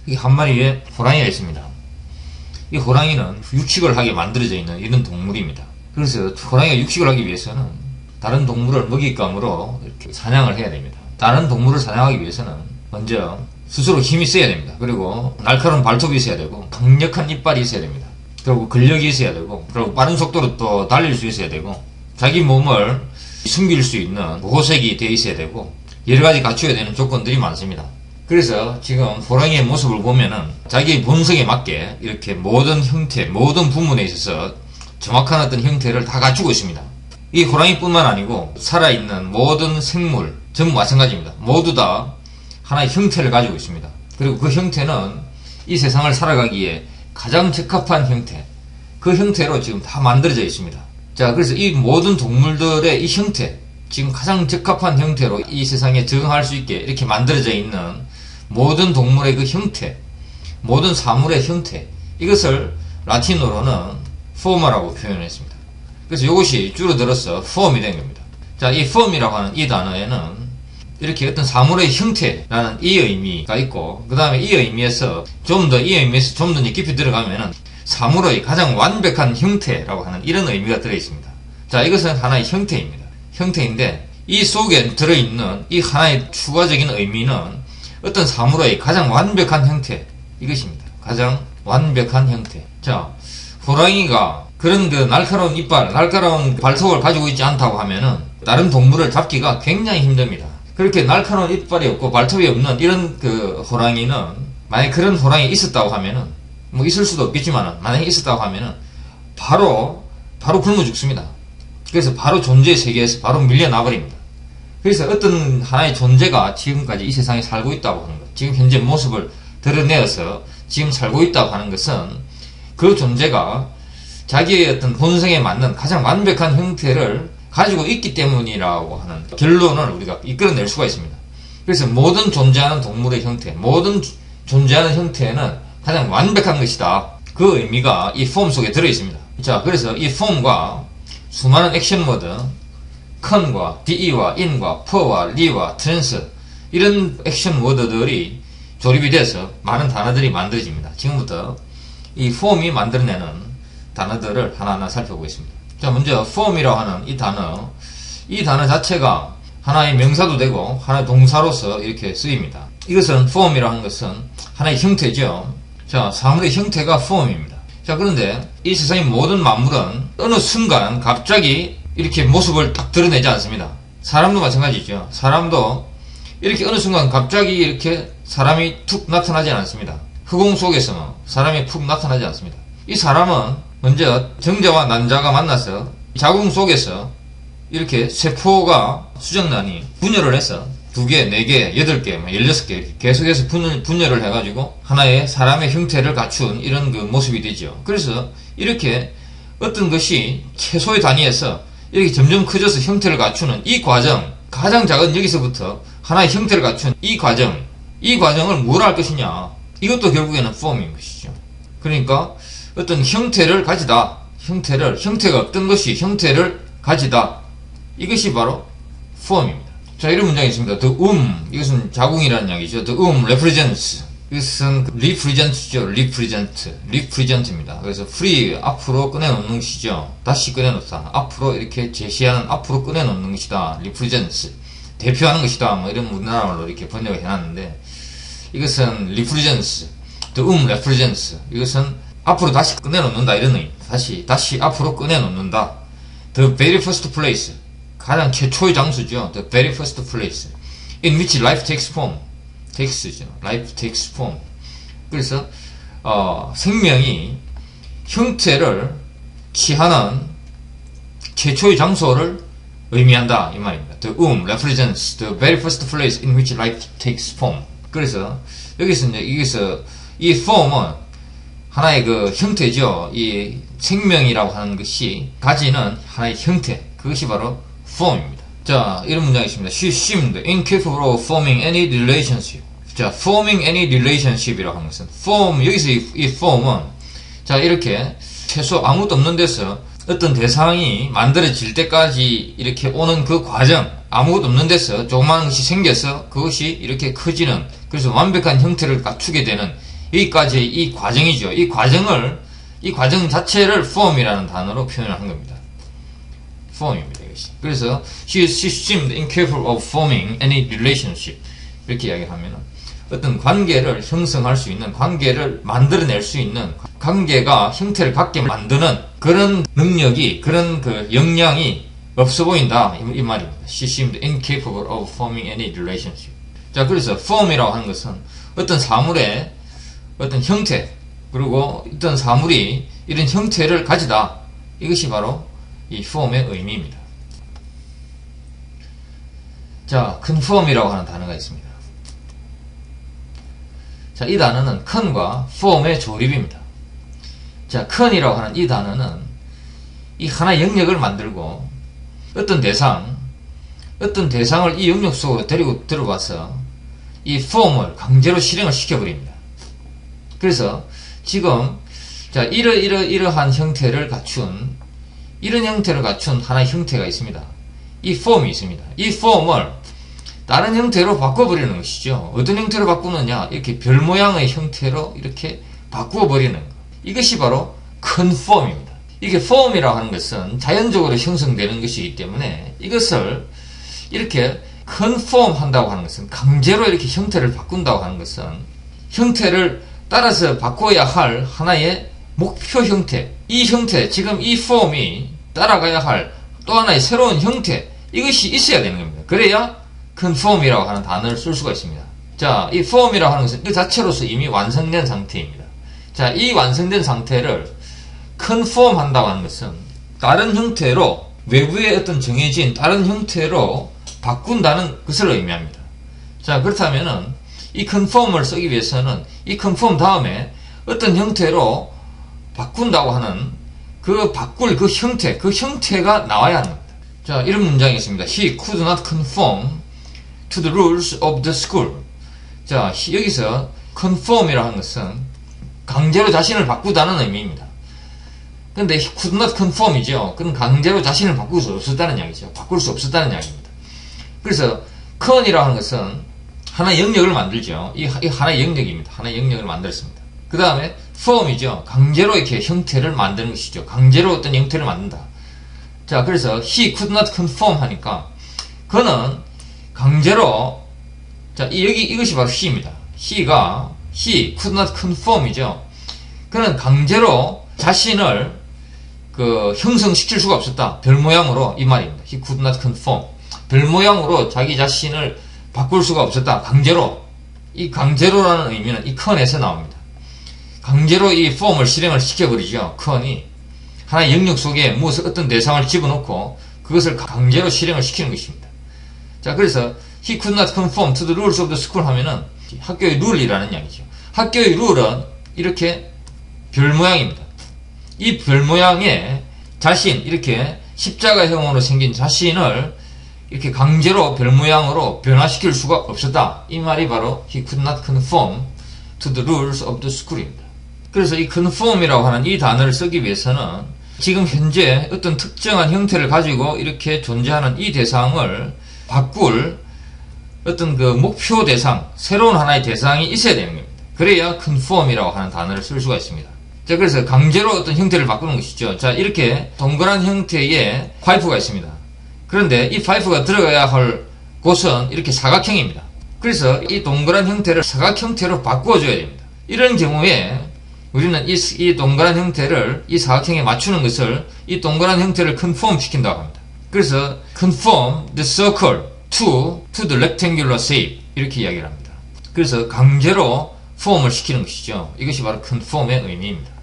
이게 한 마리의 호랑이가 있습니다. 이 호랑이는 육식을 하게 만들어져 있는 이런 동물입니다. 그래서 호랑이가 육식을 하기 위해서는 다른 동물을 먹잇감으로 이렇게 사냥을 해야 됩니다. 다른 동물을 사냥하기 위해서는 먼저 스스로 힘이 있어야 됩니다. 그리고 날카로운 발톱이 있어야 되고 강력한 이빨이 있어야 됩니다. 그리고 근력이 있어야 되고 그리고 빠른 속도로 또 달릴 수 있어야 되고 자기 몸을 숨길 수 있는 보호색이 되어 있어야 되고 여러가지 갖춰야 되는 조건들이 많습니다. 그래서 지금 호랑이의 모습을 보면은 자기 본성에 맞게 이렇게 모든 형태, 모든 부분에 있어서 정확한 어떤 형태를 다 갖추고 있습니다. 이 호랑이뿐만 아니고 살아있는 모든 생물 전부 마찬가지입니다. 모두 다 하나의 형태를 가지고 있습니다. 그리고 그 형태는 이 세상을 살아가기에 가장 적합한 형태, 그 형태로 지금 다 만들어져 있습니다. 자, 그래서 이 모든 동물들의 이 형태, 지금 가장 적합한 형태로 이 세상에 적응할 수 있게 이렇게 만들어져 있는 모든 동물의 그 형태, 모든 사물의 형태, 이것을 라틴어로는 포마라고 표현했습니다. 그래서 이것이 줄어들어서 폼이 된 겁니다. 자, 이 폼이라고 하는 이 단어에는 이렇게 어떤 사물의 형태라는 이 의미가 있고, 그 다음에 이 의미에서 좀 더 깊이 들어가면은 사물의 가장 완벽한 형태라고 하는 이런 의미가 들어있습니다. 자, 이것은 하나의 형태입니다. 형태인데 이 속에 들어있는 이 하나의 추가적인 의미는 어떤 사물의 가장 완벽한 형태, 이것입니다. 가장 완벽한 형태. 자, 호랑이가 그런 그 날카로운 이빨, 날카로운 발톱을 가지고 있지 않다고 하면은 다른 동물을 잡기가 굉장히 힘듭니다. 그렇게 날카로운 이빨이 없고 발톱이 없는 이런 그 호랑이는, 만약에 그런 호랑이 있었다고 하면은, 뭐 있을 수도 없겠지만은, 만약에 있었다고 하면은 바로 굶어 죽습니다. 그래서 바로 존재의 세계에서 바로 밀려나버립니다. 그래서 어떤 하나의 존재가 지금까지 이 세상에 살고 있다고 하는 것, 지금 현재 모습을 드러내어서 지금 살고 있다고 하는 것은 그 존재가 자기의 어떤 본성에 맞는 가장 완벽한 형태를 가지고 있기 때문이라고 하는 결론을 우리가 이끌어낼 수가 있습니다. 그래서 모든 존재하는 동물의 형태, 모든 존재하는 형태는 가장 완벽한 것이다. 그 의미가 이 폼 속에 들어있습니다. 자, 그래서 이 폼과 수많은 액션 워드, con과 be와 in과 per와 li와 trans, 이런 액션 워드들이 조립이 돼서 많은 단어들이 만들어집니다. 지금부터 이 폼이 만들어내는 단어들을 하나하나 살펴보겠습니다. 자, 먼저 form이라고 하는 이 단어 자체가 하나의 명사도 되고 하나의 동사로서 이렇게 쓰입니다. 이것은 form이라고 하는 것은 하나의 형태죠. 자, 사물의 형태가 form입니다. 자, 그런데 이 세상의 모든 만물은 어느 순간 갑자기 이렇게 모습을 딱 드러내지 않습니다. 사람도 마찬가지죠. 사람도 이렇게 어느 순간 갑자기 이렇게 사람이 툭 나타나지 않습니다. 흑공 속에서 사람이 푹 나타나지 않습니다. 이 사람은 먼저 정자와 난자가 만나서 자궁 속에서 이렇게 세포가 수정란이 분열을 해서 2개, 4개, 8개, 16개 계속해서 분열을 해가지고 하나의 사람의 형태를 갖춘 이런 그 모습이 되죠. 그래서 이렇게 어떤 것이 최소의 단위에서 이렇게 점점 커져서 형태를 갖추는 이 과정, 가장 작은 여기서부터 하나의 형태를 갖춘 이 과정을 뭘 할 것이냐, 이것도 결국에는 폼인 것이죠. 그러니까 어떤 형태를 가지다, 형태가 어떤 것이 형태를 가지다, 이것이 바로 폼입니다. 자, 이런 문장이 있습니다. The 이것은 자궁이라는 이야기죠. The represents, 이것은 represent죠. represent입니다. 그래서 free, 앞으로 꺼내놓는 것이죠. 다시 꺼내놓다, 앞으로 이렇게 제시하는, 앞으로 꺼내놓는 것이다. represents, 대표하는 것이다. 뭐 이런 우리나라말로 이렇게 번역을 해놨는데, 이것은 represents, the represents, 이것은 앞으로 다시 꺼내놓는다, 이런 의미. 다시 앞으로 꺼내놓는다. The very first place, 가장 최초의 장소죠. The very first place in which life takes form. life takes form. 그래서 생명이 형태를 취하는 최초의 장소를 의미한다, 이 말입니다. The represents the very first place in which life takes form. 그래서 여기서 이 form은 하나의 그 형태죠. 이 생명이라고 하는 것이 가지는 하나의 형태, 그것이 바로 form입니다. 자, 이런 문장이 있습니다. She seemed incapable of forming any relationship. 자, forming any relationship이라고 하는 것은 여기서 이 form은, 자, 이렇게 최소 아무것도 없는 데서 어떤 대상이 만들어질 때까지 이렇게 오는 그 과정, 아무것도 없는 데서 조그마한 것이 생겨서 그것이 이렇게 커지는, 그래서 완벽한 형태를 갖추게 되는 여기까지 이 과정이죠. 이 과정 자체를 form이라는 단어로 표현을 한 겁니다. form입니다, 이것이. 그래서 she seemed incapable of forming any relationship. 이렇게 이야기를 하면은 어떤 관계를 형성할 수 있는, 관계를 만들어낼 수 있는, 관계가 형태를 갖게 만드는 그런 능력이, 그런 그 역량이 없어 보인다, 이 말입니다. She seemed incapable of forming any relationship. 자, 그래서 form이라고 하는 것은 어떤 사물의 어떤 형태, 그리고 어떤 사물이 이런 형태를 가지다. 이것이 바로 이 form의 의미입니다. 자, conform이라고 하는 단어가 있습니다. 자, 이 단어는 con과 form의 조립입니다. 자, con이라고 하는 이 단어는 이 하나의 영역을 만들고 어떤 대상을 이 영역 속으로 데리고 들어와서 이 form을 강제로 실행을 시켜버립니다. 그래서 지금 자, 이러한 형태를 갖춘, 이런 형태를 갖춘 하나의 형태가 있습니다. 이 form이 있습니다. 이 form을 다른 형태로 바꿔버리는 것이죠. 어떤 형태로 바꾸느냐? 이렇게 별 모양의 형태로 이렇게 바꾸어버리는 것. 이것이 바로 conform입니다. 이게 form이라고 하는 것은 자연적으로 형성되는 것이기 때문에 이것을 이렇게 conform 한다고 하는 것은, 강제로 이렇게 형태를 바꾼다고 하는 것은 형태를 따라서 바꿔야 할 하나의 목표 형태, 이 형태, 지금 이 form이 따라가야 할 또 하나의 새로운 형태, 이것이 있어야 되는 겁니다. 그래야 conform이라고 하는 단어를 쓸 수가 있습니다. 자, 이 form이라고 하는 것은 그 자체로서 이미 완성된 상태입니다. 자, 이 완성된 상태를 conform 한다고 하는 것은 다른 형태로, 외부의 어떤 정해진 다른 형태로 바꾼다는 것을 의미합니다. 자, 그렇다면은 이 conform을 쓰기 위해서는 이 conform 다음에 어떤 형태로 바꾼다고 하는 바꿀 그 형태가 나와야 합니다. 자, 이런 문장이 있습니다. He could not conform to the rules of the school. 자, 여기서 conform이라고 하는 것은 강제로 자신을 바꾸다는 의미입니다. 근데 could not conform이죠. 그건 강제로 자신을 바꿀 수 없었다는 이야기죠. 바꿀 수 없었다는 이야기입니다. 그래서 con이라고 하는 것은 하나의 영역을 만들죠. 이 하나의 영역입니다. 하나의 영역을 만들었습니다. 그 다음에 form이죠. 강제로 이렇게 형태를 만드는 것이죠. 강제로 어떤 형태를 만든다. 자, 그래서 he could not conform 하니까 그는 강제로, 자, 이것이 바로 he입니다. he could not conform이죠. 그는 강제로 자신을 형성시킬 수가 없었다. 별 모양으로, 이 말입니다. he could not conform. 별 모양으로 자기 자신을 바꿀 수가 없었다. 강제로. 이 강제로라는 의미는 이 con에서 나옵니다. 강제로 이 form을 실행을 시켜버리죠. con이. 하나의 영역 속에 무엇을, 어떤 대상을 집어넣고 그것을 강제로 실행을 시키는 것입니다. 자, 그래서 he could not conform to the rules of the school 하면은 학교의 룰이라는 이야기죠. 학교의 룰은 이렇게 별 모양입니다. 이 별 모양의 자신, 이렇게 십자가형으로 생긴 자신을 이렇게 강제로 별 모양으로 변화시킬 수가 없었다. 이 말이 바로 he could not conform to the rules of the school입니다. 그래서 이 conform이라고 하는 이 단어를 쓰기 위해서는 지금 현재 어떤 특정한 형태를 가지고 이렇게 존재하는 이 대상을 바꿀 어떤 그 목표 대상, 새로운 하나의 대상이 있어야 되는 겁니다. 그래야 conform이라고 하는 단어를 쓸 수가 있습니다. 자, 그래서 강제로 어떤 형태를 바꾸는 것이죠. 자, 이렇게 동그란 형태의 파이프가 있습니다. 그런데 이 파이프가 들어가야 할 곳은 이렇게 사각형입니다. 그래서 이 동그란 형태를 사각 형태로 바꾸어줘야 됩니다. 이런 경우에 우리는 이 동그란 형태를 이 사각형에 맞추는 것을, 이 동그란 형태를 conform 시킨다고 합니다. 그래서 conform the circle to the rectangular shape, 이렇게 이야기를 합니다. 그래서 강제로 폼을 시키는 것이죠. 이것이 바로 conform의 의미입니다.